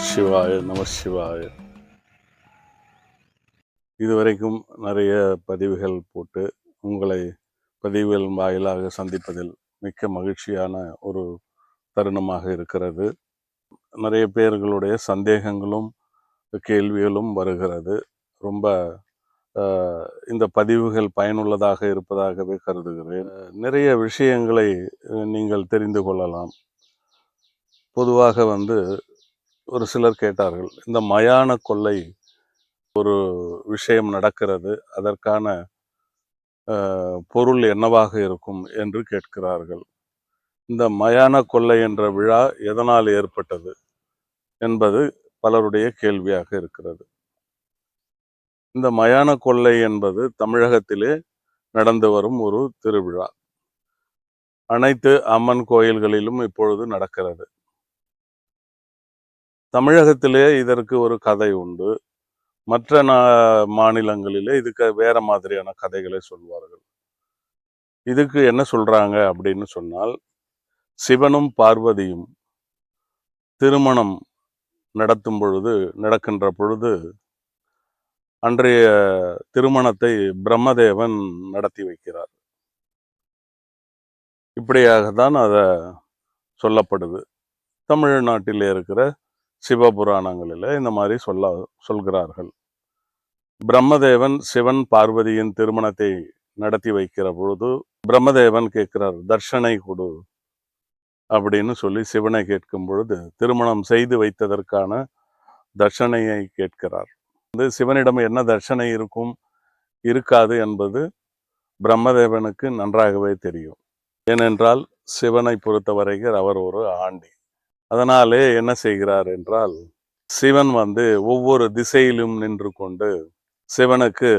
சிவாய நம சிவாய. இதுவரைக்கும் நிறைய பதிவுகள் போட்டு உங்களை பதிவுகள் வாயிலாக சந்திப்பதில் மிக்க மகிழ்ச்சியான ஒரு தருணமாக இருக்கிறது. நிறைய பேர்களுடைய சந்தேகங்களும் கேள்விகளும் வருகிறது. ரொம்ப இந்த பதிவுகள் பயனுள்ளதாக இருப்பதாகவே கருதுகிறேன். நிறைய விஷயங்களை நீங்கள் தெரிந்து கொள்ளலாம். பொதுவாக ஒரு சிலர் கேட்டார்கள், இந்த மயான கொள்ளை ஒரு விஷயம் நடக்கிறது, அதற்கான பொருள் என்னவாக இருக்கும் என்று கேட்கிறார்கள். இந்த மயான கொள்ளை என்ற விழா எதனால் ஏற்பட்டது என்பது பலருடைய கேள்வியாக இருக்கிறது. இந்த மயான கொள்ளை என்பது தமிழகத்திலே நடந்து வரும் ஒரு திருவிழா. அனைத்து அம்மன் கோயில்களிலும் இப்பொழுது நடக்கிறது. தமிழகத்திலே இதற்கு ஒரு கதை உண்டு. மற்ற மாநிலங்களிலே இதுக்கு வேற மாதிரியான கதைகளை சொல்வார்கள். இதுக்கு என்ன சொல்றாங்க அப்படின்னு சொன்னால், சிவனும் பார்வதியும் திருமணம் நடக்கின்ற பொழுது அன்றைய திருமணத்தை பிரம்மதேவன் நடத்தி வைக்கிறார். இப்படியாகத்தான் அத சொல்லப்படுது. தமிழ்நாட்டிலே இருக்கிற சிவபுராணங்களில் இந்த மாதிரி சொல்கிறார்கள். பிரம்மதேவன் சிவன் பார்வதியின் திருமணத்தை நடத்தி வைக்கிற பொழுது பிரம்மதேவன் கேட்கிறார், தர்ஷனை கொடு அப்படின்னு சொல்லி சிவனை கேட்கும் பொழுது திருமணம் செய்து வைத்ததற்கான தர்ஷனையை கேட்கிறார். சிவனிடம் என்ன தர்ஷனை இருக்கும் இருக்காது என்பது பிரம்மதேவனுக்கு நன்றாகவே தெரியும். ஏனென்றால் சிவனை பொறுத்தவரைக்கும் அவர் ஒரு ஆண்டி. அதனாலே என்ன செய்கிறார் என்றால், சிவன் ஒவ்வொரு திசையிலும் நின்று கொண்டு சிவனுக்கு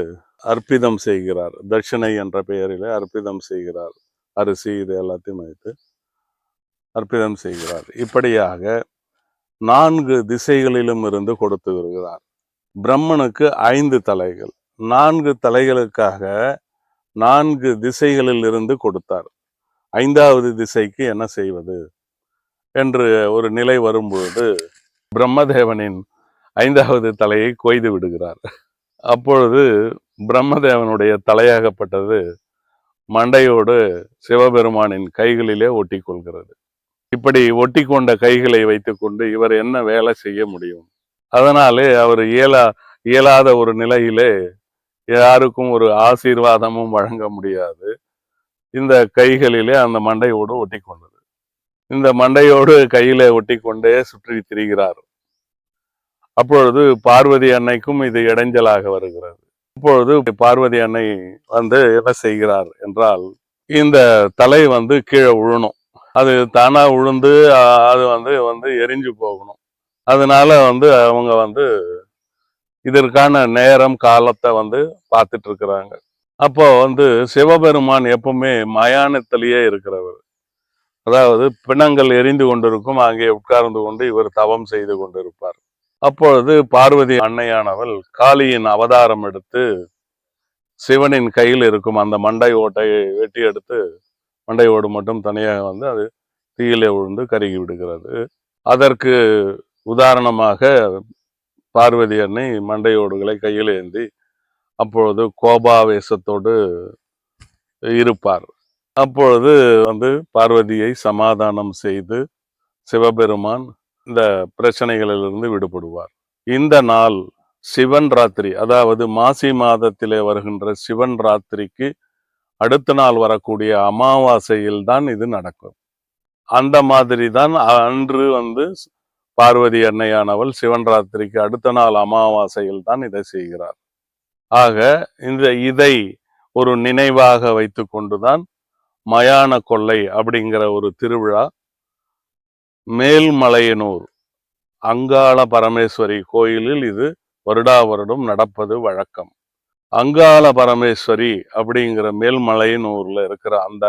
அர்ப்பிதம் செய்கிறார். தட்சிணை என்ற பெயரிலே அர்ப்பிதம் செய்கிறார். அரிசி இது எல்லாத்தையும் வைத்து அர்ப்பிதம் செய்கிறார். இப்படியாக 4 திசைகளிலும் இருந்து கொடுத்து வருகிறார். பிரம்மனுக்கு 5 தலைகள், 4 தலைகளுக்காக 4 திசைகளில் இருந்து கொடுத்தார். 5வது திசைக்கு என்ன செய்வது என்று ஒரு நிலை வரும்பொழுது பிரம்மதேவனின் 5வது தலையை கொய்து விடுகிறார். அப்பொழுது பிரம்மதேவனுடைய தலையாகப்பட்டது மண்டையோடு சிவபெருமானின் கைகளிலே ஒட்டி கொள்கிறது. இப்படி ஒட்டி கொண்ட கைகளை வைத்துக்கொண்டு இவர் என்ன வேலை செய்ய முடியும்? அதனாலே அவர் இயலாத ஒரு நிலையிலே யாருக்கும் ஒரு ஆசீர்வாதமும் வழங்க முடியாது. இந்த கைகளிலே அந்த மண்டையோடு ஒட்டி கொண்டது. இந்த மண்டையோடு கையிலே ஒட்டி கொண்டே சுற்றி திரிகிறார். அப்பொழுது பார்வதி அன்னைக்கும் இது இடைஞ்சலாக வருகிறது. அப்பொழுது பார்வதி அன்னை என்ன செய்கிறார் என்றால், இந்த தலை கீழே விழணும். அது தானா விழுந்து அது எரிஞ்சு போகணும். அதனால அவங்க இதற்கான நேரம் காலத்தை பார்த்துட்டு இருக்கிறாங்க. அப்போ சிவபெருமான் எப்பவுமே மயானத்திலேயே இருக்கிறவர். அதாவது பிணங்கள் எரிந்து கொண்டிருக்கும், அங்கே உட்கார்ந்து கொண்டு இவர் தவம் செய்து கொண்டிருப்பார். அப்பொழுது பார்வதி அன்னையானவள் காளியின் அவதாரம் எடுத்து சிவனின் கையில் இருக்கும் அந்த மண்டை ஓட்டையை வெட்டி எடுத்து மண்டை ஓடு மட்டும் தனியாக அது தீயிலே விழுந்து கருகி விடுகிறது. அதற்கு உதாரணமாக பார்வதி அன்னை மண்டையோடுகளை கையில் ஏந்தி அப்பொழுது கோபாவேசத்தோடு இருப்பார். அப்பொழுது பார்வதியை சமாதானம் செய்து சிவபெருமான் இந்த பிரச்சனைகளிலிருந்து விடுபடுவார். இந்த நாள் சிவன் ராத்திரி, அதாவது மாசி மாதத்திலே வருகின்ற சிவன் ராத்திரிக்கு அடுத்த நாள் வரக்கூடிய அமாவாசையில் தான் இது நடக்கும். அந்த மாதிரி தான் அன்று பார்வதி அன்னையானவள் சிவன் ராத்திரிக்கு அடுத்த நாள் அமாவாசையில் தான் இதை செய்கிறார். ஆக இதை ஒரு நினைவாக வைத்து கொண்டுதான் மயான கொள்ளை அப்படிங்கிற ஒரு திருவிழா மேல்மலையனூர் அங்காள பரமேஸ்வரி கோயிலில் இது வருடா வருடம் நடப்பது வழக்கம். அங்காள பரமேஸ்வரி அப்படிங்கிற மேல்மலையனூர்ல இருக்கிற அந்த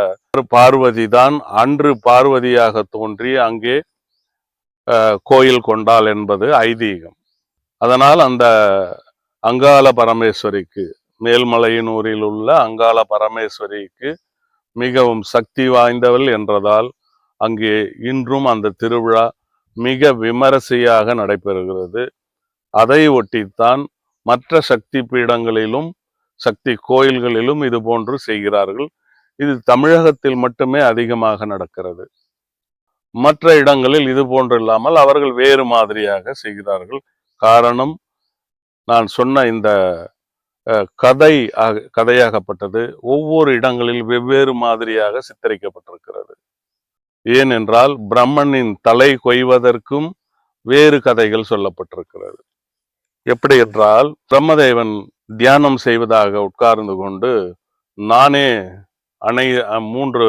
பார்வதி தான் அன்று பார்வதியாக தோன்றி அங்கே கோயில் கொண்டாள் என்பது ஐதீகம். அதனால் அந்த அங்காள பரமேஸ்வரிக்கு, மேல்மலையனூரில் உள்ள அங்காள பரமேஸ்வரிக்கு மிகவும் சக்தி வாய்ந்தவள் என்றதால் அங்கே இன்றும் அந்த திருவிழா மிக விமரிசையாக நடைபெறுகிறது. அதை ஒட்டித்தான் மற்ற சக்தி பீடங்களிலும் சக்தி கோயில்களிலும் இது போன்று செய்கிறார்கள். இது தமிழகத்தில் மட்டுமே அதிகமாக நடக்கிறது. மற்ற இடங்களில் இது போன்று இல்லாமல் அவர்கள் வேறு மாதிரியாக செய்கிறார்கள். காரணம், நான் சொன்ன இந்த கதையாகப்பட்டது ஒவ்வொரு இடங்களில் வெவ்வேறு மாதிரியாக சித்தரிக்கப்பட்டிருக்கிறது. ஏனென்றால் பிரம்மனின் தலை கொய்வதற்கும் வேறு கதைகள் சொல்லப்பட்டிருக்கிறது. எப்படி என்றால், பிரம்மதேவன் தியானம் செய்வதாக உட்கார்ந்து கொண்டு, நானே 3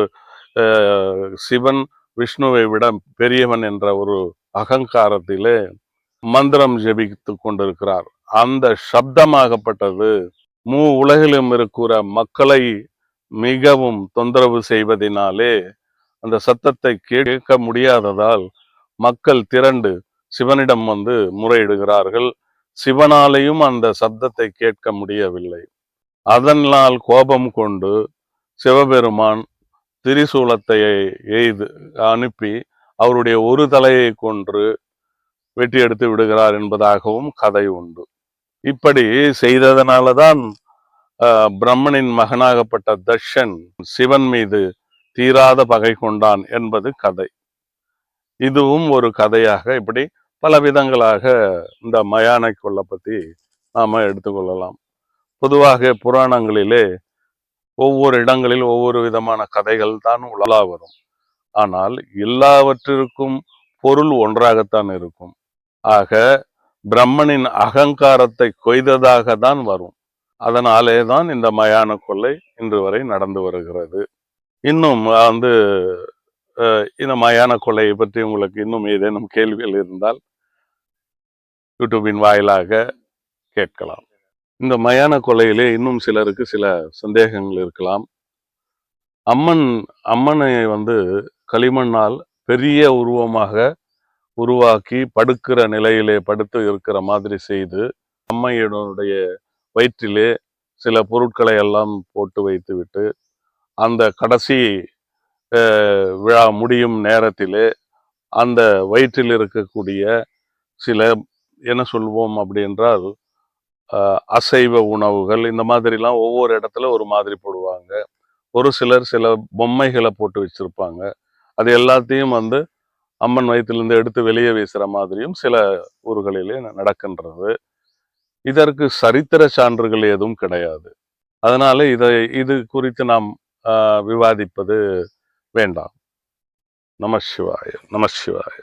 சிவன் விஷ்ணுவை விட பெரியவன் என்ற ஒரு அகங்காரத்திலே மந்திரம் ஜெபித்து கொண்டிருக்கிறார். அந்த சப்தமாகப்பட்டது உலகிலும் இருக்கிற மக்களை மிகவும் தொந்தரவு செய்வதனாலே அந்த சத்தத்தை கேட்க முடியாததால் மக்கள் திரண்டு சிவனிடம் வந்து முறையிடுகிறார்கள். சிவனாலேயும் அந்த சப்தத்தை கேட்க முடியவில்லை. அதனால் கோபம் கொண்டு சிவபெருமான் திரிசூலத்தை அனுப்பி அவருடைய ஒரு தலையை கொன்று வெட்டி எடுத்து விடுகிறார் என்பதாகவும் கதை உண்டு. இப்படி செய்ததனாலதான் பிரம்மனின் மகனாகப்பட்ட தக்ஷன் சிவன் மீது தீராத பகை கொண்டான் என்பது கதை. இதுவும் ஒரு கதையாக இப்படி பல விதங்களாக இந்த மயான கொள்ளை பத்தி நாம எடுத்துக்கொள்ளலாம். பொதுவாக புராணங்களிலே ஒவ்வொரு இடங்களில் ஒவ்வொரு விதமான கதைகள் தான் உலா வரும். ஆனால் எல்லாவற்றிற்கும் பொருள் ஒன்றாகத்தான் இருக்கும். ஆக பிரம்மனின் அகங்காரத்தை கொய்ததாக தான் வரும். அதனாலே தான் இந்த மயான கொள்ளை இன்று வரை நடந்து வருகிறது. இன்னும் இந்த மயான கொள்ளையை பற்றி உங்களுக்கு இன்னும் ஏதேனும் கேள்விகள் இருந்தால் யூடியூபின் வாயிலாக கேட்கலாம். இந்த மயான கொள்ளையிலே இன்னும் சிலருக்கு சில சந்தேகங்கள் இருக்கலாம். அம்மனை களிமண்ணால் பெரிய உருவமாக உருவாக்கி படுக்கிற நிலையிலே படுத்து இருக்கிற மாதிரி செய்து அம்மையினுடைய வயிற்றிலே சில பொருட்களை எல்லாம் போட்டு வைத்து விட்டு அந்த கடைசி விழா முடியும் நேரத்திலே அந்த வயிற்றில் இருக்கக்கூடிய சில என்ன சொல்வோம் அப்படி என்றால் அசைவ உணவுகள் இந்த மாதிரிலாம் ஒவ்வொரு இடத்துல ஒரு மாதிரி போடுவாங்க. ஒரு சிலர் சில பொம்மைகளை போட்டு வச்சிருப்பாங்க. அது எல்லாத்தையும் அம்மன் வயிற்றிலிருந்து எடுத்து வெளியே வீசுற மாதிரியும் சில ஊர்களிலே நடக்கின்றது. இதற்கு சரித்திர சான்றுகள் எதுவும் கிடையாது. அதனால இது குறித்து நாம் விவாதிப்பது வேண்டாம். நம சிவாய. நம சிவாய.